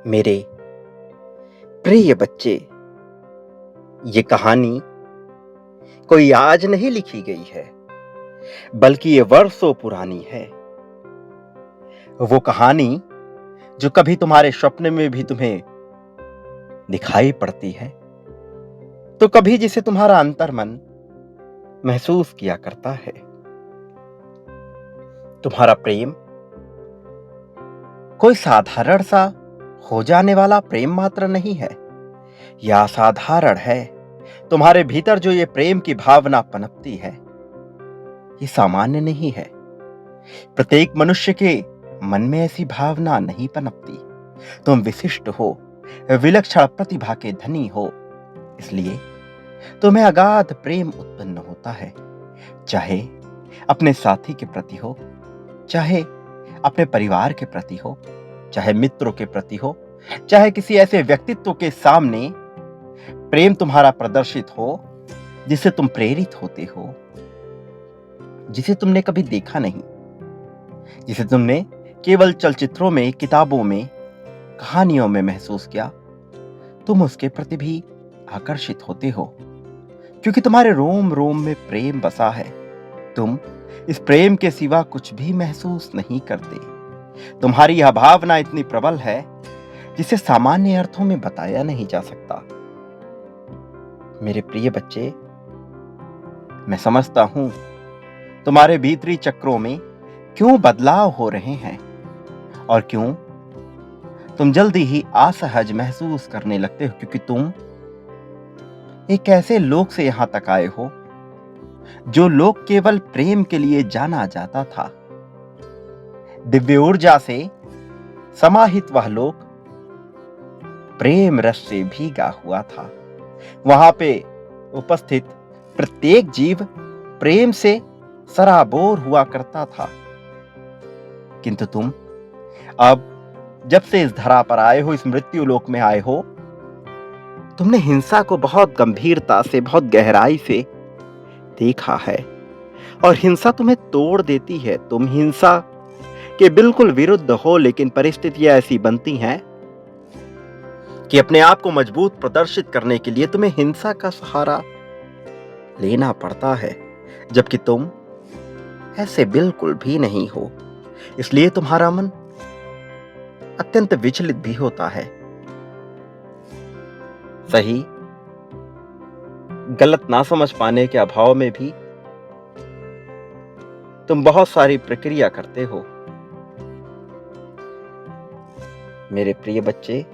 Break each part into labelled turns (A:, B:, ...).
A: मेरे प्रिय बच्चे, ये कहानी कोई आज नहीं लिखी गई है, बल्कि ये वर्षों पुरानी है। वो कहानी जो कभी तुम्हारे सपने में भी तुम्हें दिखाई पड़ती है, तो कभी जिसे तुम्हारा अंतर्मन महसूस किया करता है। तुम्हारा प्रेम कोई साधारण सा हो जाने वाला प्रेम मात्र नहीं है, यह असाधारण है। तुम्हारे भीतर जो ये प्रेम की भावना पनपती है, ये सामान्य नहीं है। प्रत्येक मनुष्य के मन में ऐसी भावना नहीं पनपती। तुम विशिष्ट हो, विलक्षण प्रतिभा के धनी हो, इसलिए तुम्हें अगाध प्रेम उत्पन्न होता है। चाहे अपने साथी के प्रति हो, चाहे अपने परिवार के प्रति हो, चाहे मित्रों के प्रति हो, चाहे किसी ऐसे व्यक्तित्व के सामने प्रेम तुम्हारा प्रदर्शित हो जिससे तुम प्रेरित होते हो, जिसे तुमने कभी देखा नहीं, जिसे तुमने केवल चलचित्रों में, किताबों में, कहानियों में महसूस किया, तुम उसके प्रति भी आकर्षित होते हो, क्योंकि तुम्हारे रोम रोम में प्रेम बसा है। तुम इस प्रेम के सिवा कुछ भी महसूस नहीं करते। तुम्हारी यह भावना इतनी प्रबल है जिसे सामान्य अर्थों में बताया नहीं जा सकता। मेरे प्रिय बच्चे, मैं समझता हूं तुम्हारे भीतरी चक्रों में क्यों बदलाव हो रहे हैं और क्यों तुम जल्दी ही असहज महसूस करने लगते हो, क्योंकि तुम एक ऐसे लोक से यहां तक आए हो जो लोक केवल प्रेम के लिए जाना जाता था। दिव्य ऊर्जा से समाहित वह लोक प्रेम रस से भीगा हुआ था। वहां पे उपस्थित प्रत्येक जीव प्रेम से सराबोर हुआ करता था। किंतु तुम अब जब से इस धरा पर आए हो, इस मृत्यु लोक में आए हो, तुमने हिंसा को बहुत गंभीरता से, बहुत गहराई से देखा है और हिंसा तुम्हें तोड़ देती है। तुम हिंसा के बिल्कुल विरुद्ध हो, लेकिन परिस्थितियां ऐसी बनती हैं कि अपने आप को मजबूत प्रदर्शित करने के लिए तुम्हें हिंसा का सहारा लेना पड़ता है, जबकि तुम ऐसे बिल्कुल भी नहीं हो। इसलिए तुम्हारा मन अत्यंत विचलित भी होता है। सही गलत ना समझ पाने के अभाव में भी तुम बहुत सारी प्रक्रिया करते हो। मेरे प्रिय बच्चे,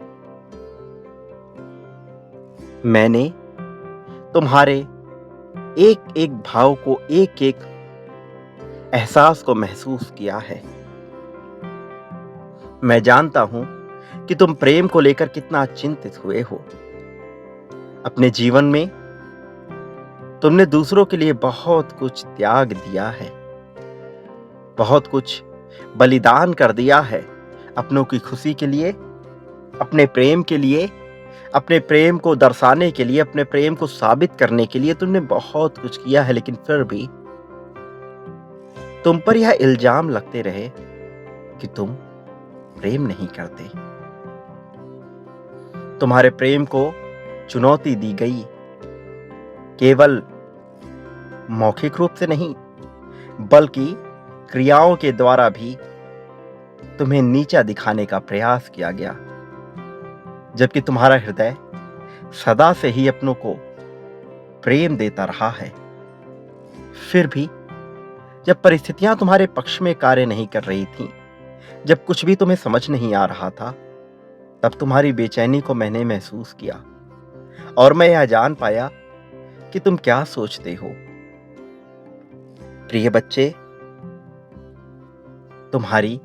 A: मैंने तुम्हारे एक एक भाव को, एक एक एहसास को महसूस किया है। मैं जानता हूं कि तुम प्रेम को लेकर कितना चिंतित हुए हो। अपने जीवन में तुमने दूसरों के लिए बहुत कुछ त्याग दिया है, बहुत कुछ बलिदान कर दिया है। अपनों की खुशी के लिए, अपने प्रेम के लिए, अपने प्रेम को दर्शाने के लिए, अपने प्रेम को साबित करने के लिए तुमने बहुत कुछ किया है। लेकिन फिर भी तुम पर यह इल्जाम लगते रहे कि तुम प्रेम नहीं करते। तुम्हारे प्रेम को चुनौती दी गई, केवल मौखिक रूप से नहीं, बल्कि क्रियाओं के द्वारा भी तुम्हें नीचा दिखाने का प्रयास किया गया। जबकि तुम्हारा हृदय सदा से ही अपनों को प्रेम देता रहा है। फिर भी जब परिस्थितियां तुम्हारे पक्ष में कार्य नहीं कर रही थीं, जब कुछ भी तुम्हें समझ नहीं आ रहा था, तब तुम्हारी बेचैनी को मैंने महसूस किया और मैं यह जान पाया कि तुम क्या सोचते हो। प्रिय बच्चे, तुम्हारी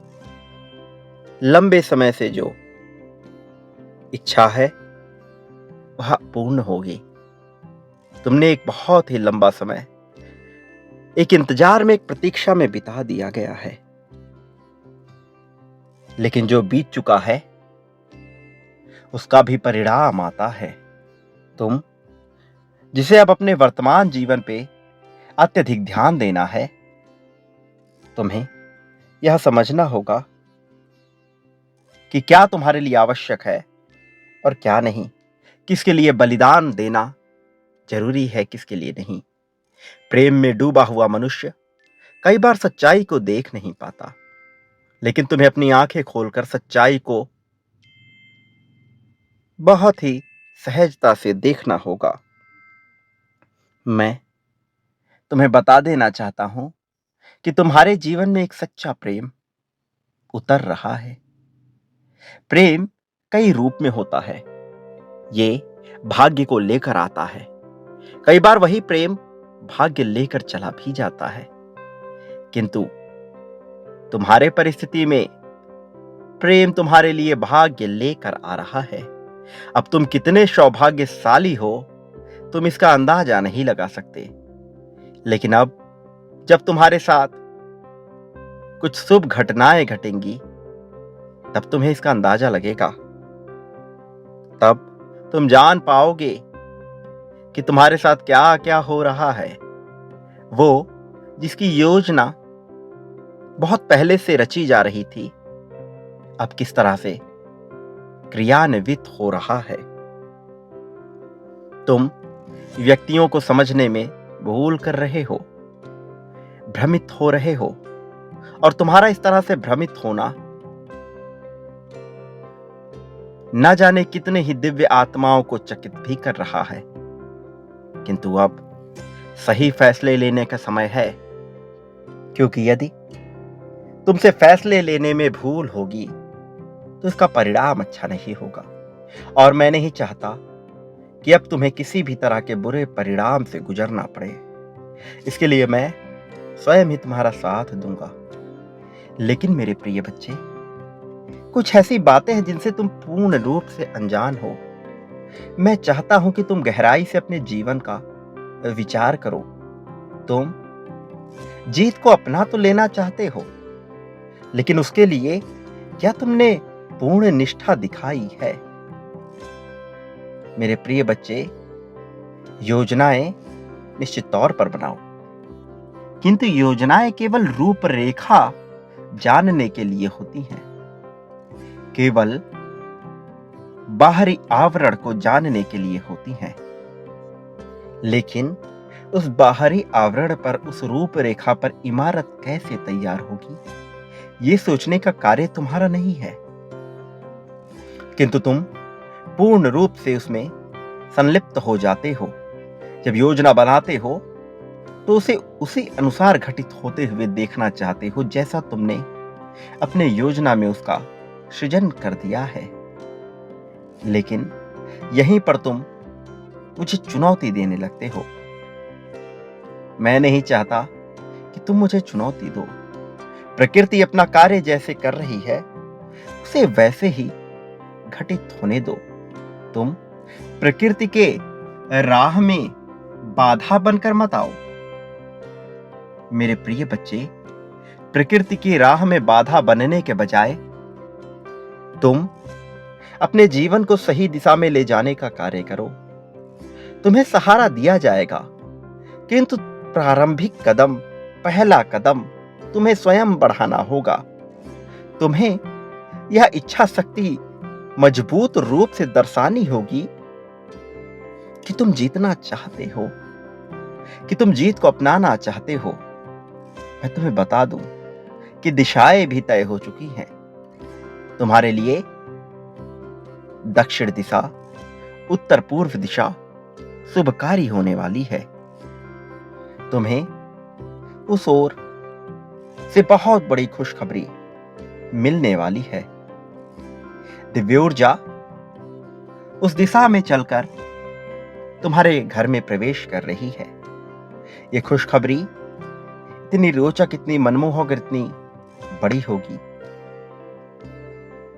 A: लंबे समय से जो इच्छा है वह पूर्ण होगी। तुमने एक बहुत ही लंबा समय एक इंतजार में, एक प्रतीक्षा में बिता दिया गया है। लेकिन जो बीत चुका है उसका भी परिणाम आता है। तुम जिसे अब अपने वर्तमान जीवन पे अत्यधिक ध्यान देना है, तुम्हें यह समझना होगा कि क्या तुम्हारे लिए आवश्यक है और क्या नहीं, किसके लिए बलिदान देना जरूरी है, किसके लिए नहीं। प्रेम में डूबा हुआ मनुष्य कई बार सच्चाई को देख नहीं पाता, लेकिन तुम्हें अपनी आंखें खोलकर सच्चाई को बहुत ही सहजता से देखना होगा। मैं तुम्हें बता देना चाहता हूं कि तुम्हारे जीवन में एक सच्चा प्रेम उतर रहा है। प्रेम कई रूप में होता है। ये भाग्य को लेकर आता है। कई बार वही प्रेम भाग्य लेकर चला भी जाता है, किंतु तुम्हारे परिस्थिति में प्रेम तुम्हारे लिए भाग्य लेकर आ रहा है। अब तुम कितने सौभाग्यशाली हो, तुम इसका अंदाजा नहीं लगा सकते। लेकिन अब जब तुम्हारे साथ कुछ शुभ घटनाएं घटेंगी, तब तुम्हें इसका अंदाजा लगेगा। तब तुम जान पाओगे कि तुम्हारे साथ क्या क्या हो रहा है। वो जिसकी योजना बहुत पहले से रची जा रही थी, अब किस तरह से क्रियान्वित हो रहा है। तुम व्यक्तियों को समझने में भूल कर रहे हो, भ्रमित हो रहे हो, और तुम्हारा इस तरह से भ्रमित होना न जाने कितने ही दिव्य आत्माओं को चकित भी कर रहा है। किंतु अब सही फैसले लेने का समय है, क्योंकि यदि तुमसे फैसले लेने में भूल होगी तो इसका परिणाम अच्छा नहीं होगा। और मैं नहीं चाहता कि अब तुम्हें किसी भी तरह के बुरे परिणाम से गुजरना पड़े। इसके लिए मैं स्वयं ही तुम्हारा साथ दूंगा। लेकिन मेरे प्रिय बच्चे, कुछ ऐसी बातें हैं जिनसे तुम पूर्ण रूप से अनजान हो। मैं चाहता हूं कि तुम गहराई से अपने जीवन का विचार करो। तुम जीत को अपना तो लेना चाहते हो, लेकिन उसके लिए क्या तुमने पूर्ण निष्ठा दिखाई है? मेरे प्रिय बच्चे, योजनाएं निश्चित तौर पर बनाओ, किंतु योजनाएं केवल रूपरेखा जानने के लिए होती हैं, केवल बाहरी आवरण को जानने के लिए होती हैं। लेकिन उस बाहरी आवरण पर, उस रूपरेखा पर इमारत कैसे तैयार होगी, ये सोचने का कार्य तुम्हारा नहीं है। किंतु तुम पूर्ण रूप से उसमें संलिप्त हो जाते हो। जब योजना बनाते हो तो उसे उसी अनुसार घटित होते हुए देखना चाहते हो, जैसा तुमने अपने योजना में उसका सृजन कर दिया है। लेकिन यहीं पर तुम मुझे चुनौती देने लगते हो। मैं नहीं चाहता कि तुम मुझे चुनौती दो। प्रकृति अपना कार्य जैसे कर रही है, उसे वैसे ही घटित होने दो। तुम प्रकृति के राह में बाधा बनकर मत आओ। मेरे प्रिय बच्चे, प्रकृति की राह में बाधा बनने के बजाय तुम अपने जीवन को सही दिशा में ले जाने का कार्य करो। तुम्हें सहारा दिया जाएगा, किंतु प्रारंभिक कदम, पहला कदम तुम्हें स्वयं बढ़ाना होगा। तुम्हें यह इच्छा शक्ति मजबूत रूप से दर्शानी होगी कि तुम जीतना चाहते हो, कि तुम जीत को अपनाना चाहते हो। मैं तुम्हें बता दूं कि दिशाएं भी तय हो चुकी हैं। तुम्हारे लिए दक्षिण दिशा, उत्तर पूर्व दिशा शुभकारी होने वाली है। तुम्हें उस ओर से बहुत बड़ी खुशखबरी मिलने वाली है। दिव्य ऊर्जा उस दिशा में चलकर तुम्हारे घर में प्रवेश कर रही है। यह खुशखबरी इतनी रोचक, इतनी मनमोहक, इतनी बड़ी होगी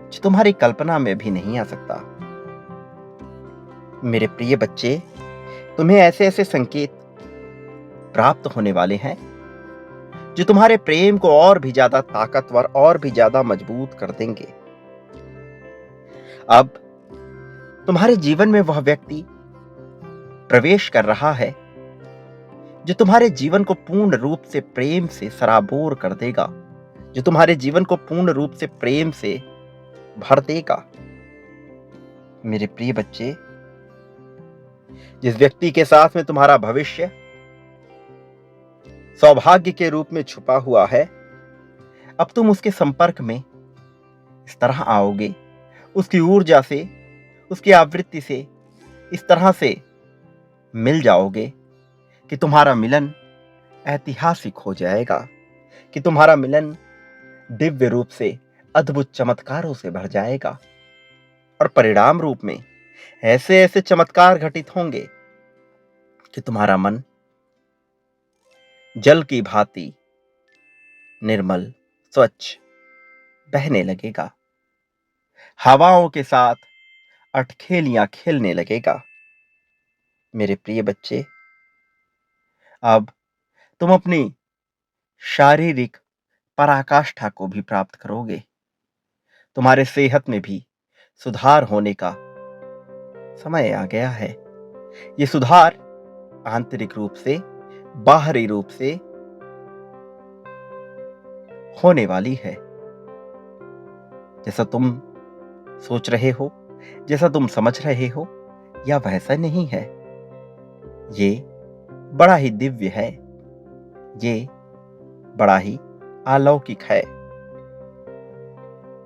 A: जो तुम्हारी कल्पना में भी नहीं आ सकता। मेरे प्रिय बच्चे, तुम्हें ऐसे ऐसे संकेत प्राप्त होने वाले हैं जो तुम्हारे प्रेम को और भी ज्यादा ताकतवर, और भी ज्यादा मजबूत कर देंगे। अब तुम्हारे जीवन में वह व्यक्ति प्रवेश कर रहा है जो तुम्हारे जीवन को पूर्ण रूप से प्रेम से सराबोर कर देगा, जो तुम्हारे जीवन को पूर्ण रूप से प्रेम से भर देगा। मेरे प्रिय बच्चे, जिस व्यक्ति के साथ में तुम्हारा भविष्य सौभाग्य के रूप में छुपा हुआ है, अब तुम उसके संपर्क में इस तरह आओगे, उसकी ऊर्जा से, उसकी आवृत्ति से इस तरह से मिल जाओगे कि तुम्हारा मिलन ऐतिहासिक हो जाएगा, कि तुम्हारा मिलन दिव्य रूप से अद्भुत चमत्कारों से भर जाएगा। और परिणाम रूप में ऐसे ऐसे चमत्कार घटित होंगे कि तुम्हारा मन जल की भांति निर्मल, स्वच्छ बहने लगेगा, हवाओं के साथ अटखेलियां खेलने लगेगा। मेरे प्रिय बच्चे, अब तुम अपनी शारीरिक पराकाष्ठा को भी प्राप्त करोगे। तुम्हारे सेहत में भी सुधार होने का समय आ गया है। ये सुधार आंतरिक रूप से, बाहरी रूप से होने वाली है। जैसा तुम सोच रहे हो, जैसा तुम समझ रहे हो, या वैसा नहीं है। ये बड़ा ही दिव्य है, ये बड़ा ही अलौकिक है।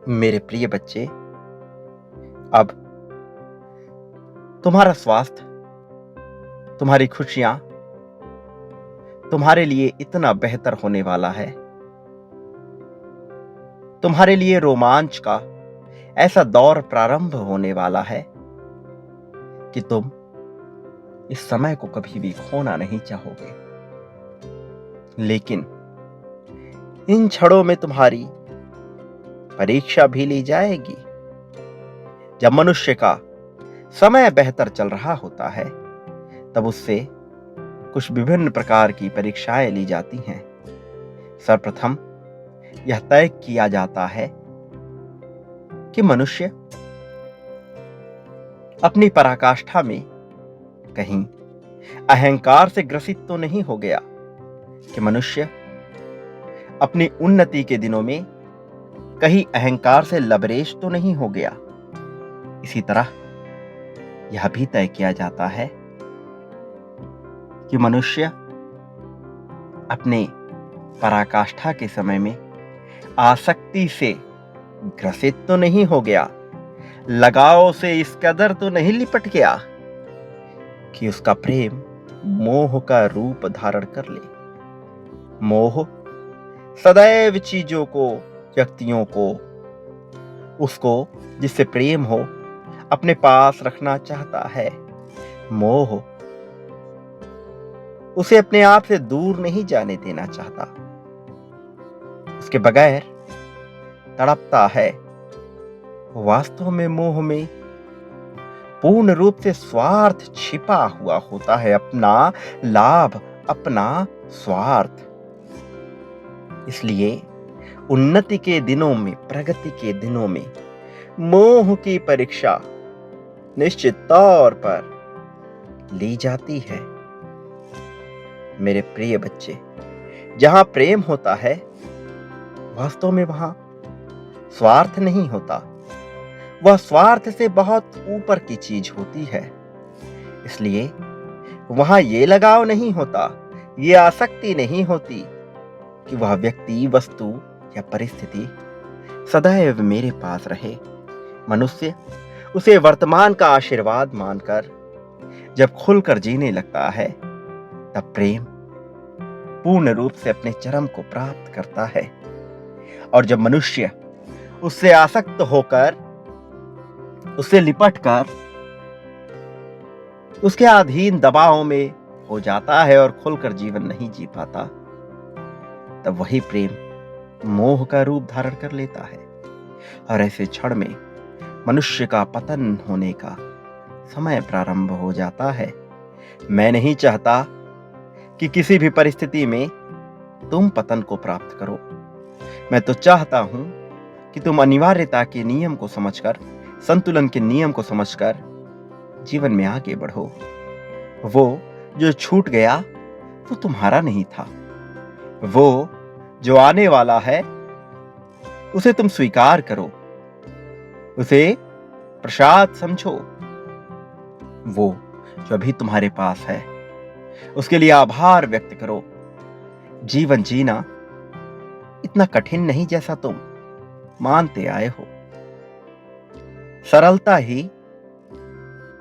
A: मेरे प्रिय बच्चे, अब तुम्हारा स्वास्थ्य, तुम्हारी खुशियां तुम्हारे लिए इतना बेहतर होने वाला है, तुम्हारे लिए रोमांच का ऐसा दौर प्रारंभ होने वाला है कि तुम इस समय को कभी भी खोना नहीं चाहोगे। लेकिन इन क्षणों में तुम्हारी परीक्षा भी ली जाएगी। जब मनुष्य का समय बेहतर चल रहा होता है, तब उससे कुछ विभिन्न प्रकार की परीक्षाएं ली जाती हैं। सर्वप्रथम यह तय किया जाता है कि मनुष्य अपनी पराकाष्ठा में कहीं अहंकार से ग्रसित तो नहीं हो गया, कि मनुष्य अपनी उन्नति के दिनों में कहीं अहंकार से लबरेज तो नहीं हो गया। इसी तरह यह भी तय किया जाता है कि मनुष्य अपने पराकाष्ठा के समय में आसक्ति से ग्रसित तो नहीं हो गया, लगाव से इस कदर तो नहीं लिपट गया कि उसका प्रेम मोह का रूप धारण कर ले। मोह सदैव चीजों को, व्यक्तियों को, उसको जिससे प्रेम हो अपने पास रखना चाहता है। मोह उसे अपने आप से दूर नहीं जाने देना चाहता, उसके बगैर तड़पता है। वास्तव में मोह में पूर्ण रूप से स्वार्थ छिपा हुआ होता है, अपना लाभ, अपना स्वार्थ। इसलिए उन्नति के दिनों में, प्रगति के दिनों में मोह की परीक्षा निश्चित तौर पर ली जाती है। मेरे प्रिय बच्चे, जहां प्रेम होता है, वास्तव में वहां स्वार्थ नहीं होता। वह स्वार्थ से बहुत ऊपर की चीज होती है। इसलिए वहां ये लगाव नहीं होता, ये आसक्ति नहीं होती कि वह व्यक्ति, वस्तु या परिस्थिति सदैव मेरे पास रहे। मनुष्य उसे वर्तमान का आशीर्वाद मानकर जब खुलकर जीने लगता है, तब प्रेम पूर्ण रूप से अपने चरम को प्राप्त करता है। और जब मनुष्य उससे आसक्त होकर, उससे लिपटकर उसके अधीन दबाव में हो जाता है और खुलकर जीवन नहीं जी पाता, तब वही प्रेम मोह का रूप धारण कर लेता है। और ऐसे क्षण में मनुष्य का पतन होने का समय प्रारंभ हो जाता है। मैं नहीं चाहता कि किसी भी परिस्थिति में तुम पतन को प्राप्त करो। मैं तो चाहता हूं कि तुम अनिवार्यता के नियम को समझकर, संतुलन के नियम को समझकर जीवन में आगे बढ़ो। वो जो छूट गया वो तुम्हारा नहीं था। वो जो आने वाला है उसे तुम स्वीकार करो। उसे प्रसाद समझो। वो जो अभी तुम्हारे पास है उसके लिए आभार व्यक्त करो। जीवन जीना इतना कठिन नहीं जैसा तुम मानते आए हो। सरलता ही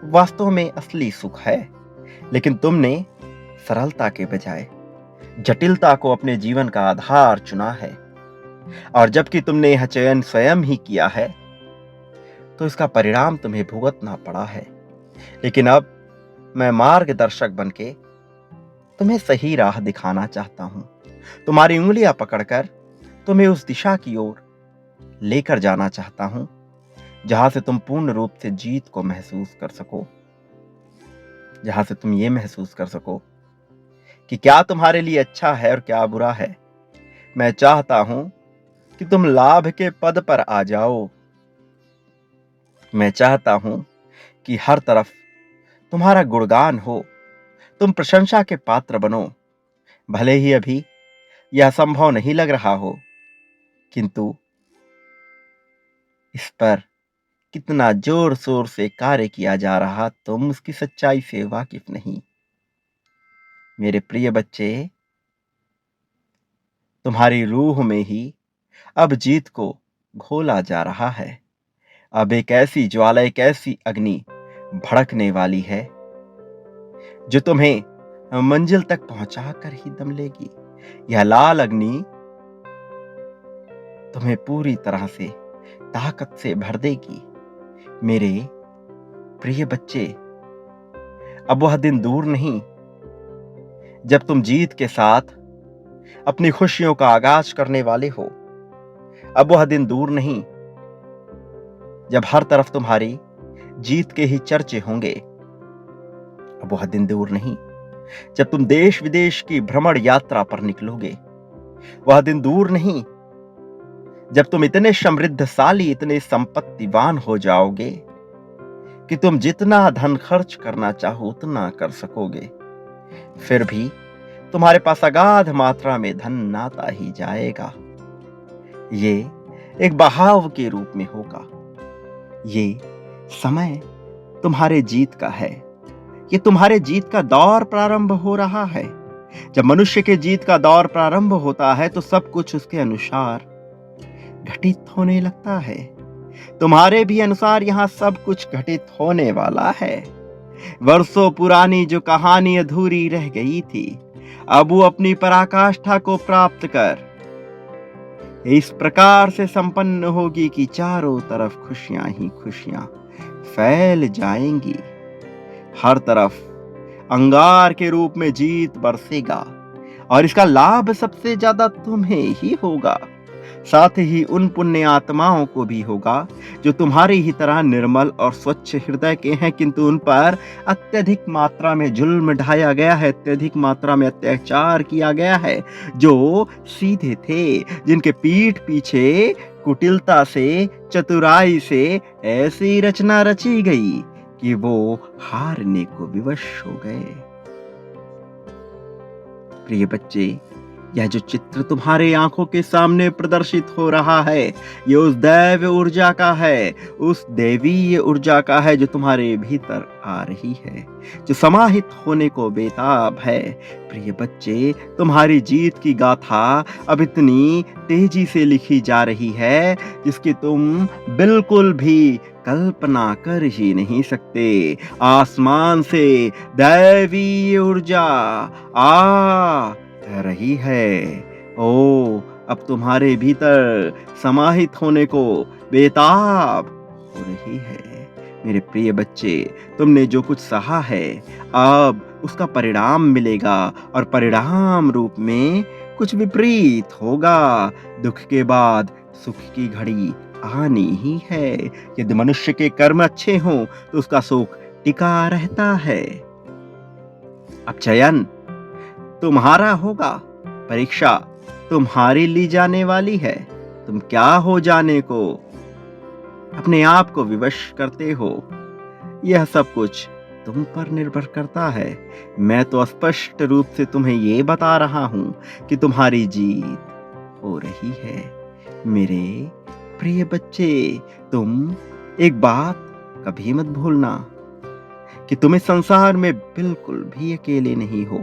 A: वास्तव में असली सुख है, लेकिन तुमने सरलता के बजाय जटिलता को अपने जीवन का आधार चुना है। और जबकि तुमने यह चयन स्वयं ही किया है, तो इसका परिणाम तुम्हें भुगतना पड़ा है। लेकिन अब मैं मार्गदर्शक बनके तुम्हें सही राह दिखाना चाहता हूं। तुम्हारी उंगलियां पकड़कर तुम्हें उस दिशा की ओर लेकर जाना चाहता हूं जहां से तुम पूर्ण रूप से जीत को महसूस कर सको। जहां से तुम ये महसूस कर सको कि क्या तुम्हारे लिए अच्छा है और क्या बुरा है। मैं चाहता हूं कि तुम लाभ के पद पर आ जाओ। मैं चाहता हूं कि हर तरफ तुम्हारा गुणगान हो, तुम प्रशंसा के पात्र बनो। भले ही अभी यह संभव नहीं लग रहा हो, किंतु इस पर कितना जोर शोर से कार्य किया जा रहा तुम उसकी सच्चाई से वाकिफ नहीं। मेरे प्रिय बच्चे, तुम्हारी रूह में ही अब जीत को घोला जा रहा है। अब एक ऐसी ज्वाला, एक ऐसी अग्नि भड़कने वाली है जो तुम्हें मंजिल तक पहुंचा कर ही दम लेगी। यह लाल अग्नि तुम्हें पूरी तरह से ताकत से भर देगी। मेरे प्रिय बच्चे, अब वह दिन दूर नहीं जब तुम जीत के साथ अपनी खुशियों का आगाज करने वाले हो। अब वह दिन दूर नहीं जब हर तरफ तुम्हारी जीत के ही चर्चे होंगे। अब वह दिन दूर नहीं जब तुम देश विदेश की भ्रमण यात्रा पर निकलोगे। वह दिन दूर नहीं जब तुम इतने समृद्धशाली, इतने संपत्तिवान हो जाओगे कि तुम जितना धन खर्च करना चाहो उतना कर सकोगे। फिर भी तुम्हारे पास अगाध मात्रा में धन नाता ही जाएगा। ये एक बहाव के रूप में होगा। ये समय तुम्हारे जीत का है। ये तुम्हारे जीत का दौर प्रारंभ हो रहा है। जब मनुष्य के जीत का दौर प्रारंभ होता है तो सब कुछ उसके अनुसार घटित होने लगता है। तुम्हारे भी अनुसार यहां सब कुछ घटित होने वाला है। वर्षों पुरानी जो कहानी अधूरी रह गई थी, अब वो अपनी पराकाष्ठा को प्राप्त कर इस प्रकार से संपन्न होगी कि चारों तरफ खुशियां ही खुशियां फैल जाएंगी। हर तरफ अंगार के रूप में जीत बरसेगा और इसका लाभ सबसे ज्यादा तुम्हें ही होगा। साथ ही उन पुण्य आत्माओं को भी होगा जो तुम्हारी ही तरह निर्मल और स्वच्छ हृदय के हैं, किंतु उन पर अत्यधिक मात्रा में जुल्म ढाया गया है, अत्यधिक मात्रा में अत्याचार किया गया है। जो सीधे थे, जिनके पीठ पीछे कुटिलता से, चतुराई से ऐसी रचना रची गई कि वो हारने को विवश हो गए। प्रिय बच्चे, यह जो चित्र तुम्हारे आंखों के सामने प्रदर्शित हो रहा है, ये उस दैव ऊर्जा का है, उस देवीय ऊर्जा का है जो तुम्हारे भीतर आ रही है, जो समाहित होने को बेताब है। प्रिय बच्चे, तुम्हारी जीत की गाथा अब इतनी तेजी से लिखी जा रही है जिसकी तुम बिल्कुल भी कल्पना कर ही नहीं सकते। आसमान से दैवीय ऊर्जा आ रही है। ओ, अब तुम्हारे भीतर समाहित होने को बेताब हो रही है। मेरे प्रिय बच्चे, तुमने जो कुछ सहा है, अब उसका परिणाम मिलेगा और परिणाम रूप में कुछ विपरीत होगा। दुख के बाद सुख की घड़ी आनी ही है। यदि मनुष्य के कर्म अच्छे हों तो उसका सुख टिका रहता है। अब चयन तुम्हारा होगा, परीक्षा तुम्हारी ली जाने वाली है। तुम क्या हो जाने को अपने आप को विवश करते हो, यह सब कुछ तुम पर निर्भर करता है। मैं तो स्पष्ट रूप से तुम्हें ये बता रहा हूं कि तुम्हारी जीत हो रही है। मेरे प्रिय बच्चे, तुम एक बात कभी मत भूलना कि तुम इस संसार में बिल्कुल भी अकेले नहीं हो।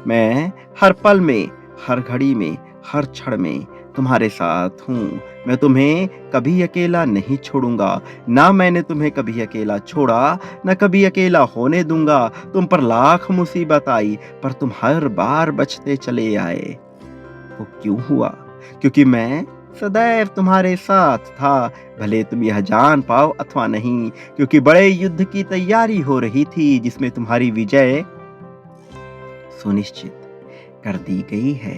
A: मैं हर पल में, हर घड़ी में, हर क्षण में तुम्हारे साथ हूँ। मैं तुम्हें कभी अकेला नहीं छोड़ूँगा। ना मैंने तुम्हें कभी अकेला छोड़ा, ना कभी अकेला होने दूँगा। तुम पर लाख मुसीबत आई, पर तुम हर बार बचते चले आए। वो क्यों हुआ? क्योंकि मैं सदैव तुम्हारे साथ था, भले तुम यह जान पाओ अथवा नहीं, क्योंकि बड़े युद्ध की तैयारी हो रही थी जिसमें तुम्हारी विजय सुनिश्चित कर दी गई है।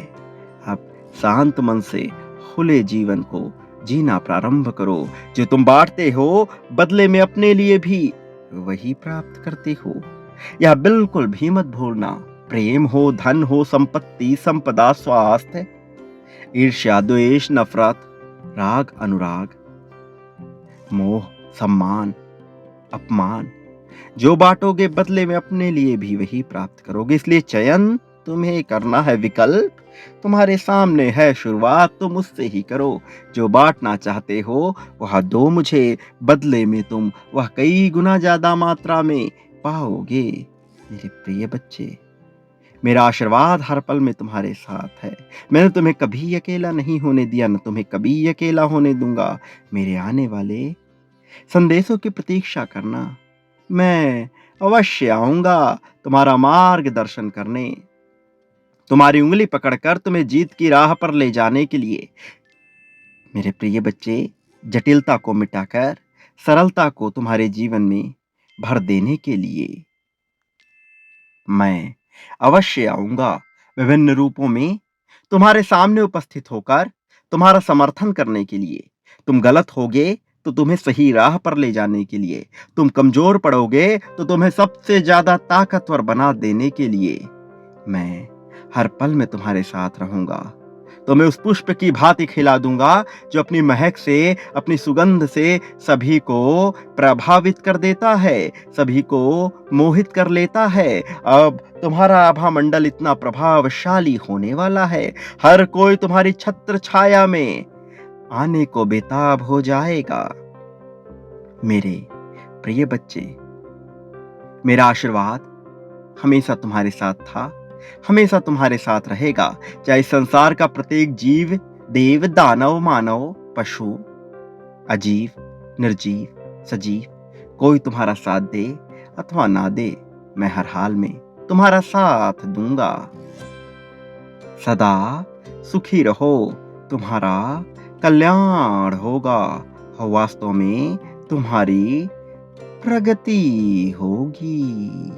A: अब शांत मन से खुले जीवन को जीना प्रारंभ करो। जो तुम बांटते हो, बदले में अपने लिए भी वही प्राप्त करते हो। यह बिल्कुल भी मत भूलना। प्रेम हो, धन हो, संपत्ति, संपदा, स्वास्थ्य, ईर्ष्या, द्वेष, नफरत, राग, अनुराग, मोह, सम्मान, अपमान, जो बांटोगे बदले में अपने लिए भी वही प्राप्त करोगे। इसलिए चयन तुम्हें करना है, विकल्प तुम्हारे सामने है, शुरुआत तुम उससे ही करो। जो बांटना चाहते हो वह दो मुझे, बदले में तुम वह कई गुना ज्यादा मात्रा में पाओगे। मेरे प्रिय बच्चे, मेरा आशीर्वाद हर पल में तुम्हारे साथ है। मैंने तुम्हें कभी अकेला नहीं होने दिया, न तुम्हें कभी अकेला होने दूंगा। मेरे आने वाले संदेशों की प्रतीक्षा करना। मैं अवश्य आऊंगा तुम्हारा मार्गदर्शन करने, तुम्हारी उंगली पकड़कर तुम्हें जीत की राह पर ले जाने के लिए। मेरे प्रिय बच्चे, जटिलता को मिटाकर सरलता को तुम्हारे जीवन में भर देने के लिए मैं अवश्य आऊंगा, विभिन्न रूपों में तुम्हारे सामने उपस्थित होकर तुम्हारा समर्थन करने के लिए। तुम गलत होगे तो तुम्हें सही राह पर ले जाने के लिए। तुम कमजोर पड़ोगे तो तुम्हें सबसे ज्यादा ताकतवर बना देने के लिए मैं हर पल में तुम्हारे साथ रहूंगा। तो मैं उस पुष्प की भांति खिला दूंगा जो अपनी महक से, अपनी सुगंध से सभी को प्रभावित कर देता है, सभी को मोहित कर लेता है। अब तुम्हारा आभा मंडल इतना प्रभावशाली होने वाला है, हर कोई तुम्हारी छत्र छाया में आने को बेताब हो जाएगा। मेरे प्रिय बच्चे, मेरा आशीर्वाद हमेशा तुम्हारे साथ था, हमेशा तुम्हारे साथ रहेगा। चाहे संसार का प्रत्येक जीव, देव, दानव, मानव, पशु, अजीव, निर्जीव, सजीव, कोई तुम्हारा साथ दे अथवा ना दे, मैं हर हाल में तुम्हारा साथ दूंगा। सदा सुखी रहो, तुम्हारा कल्याण होगा, वास्तव में तुम्हारी प्रगति होगी।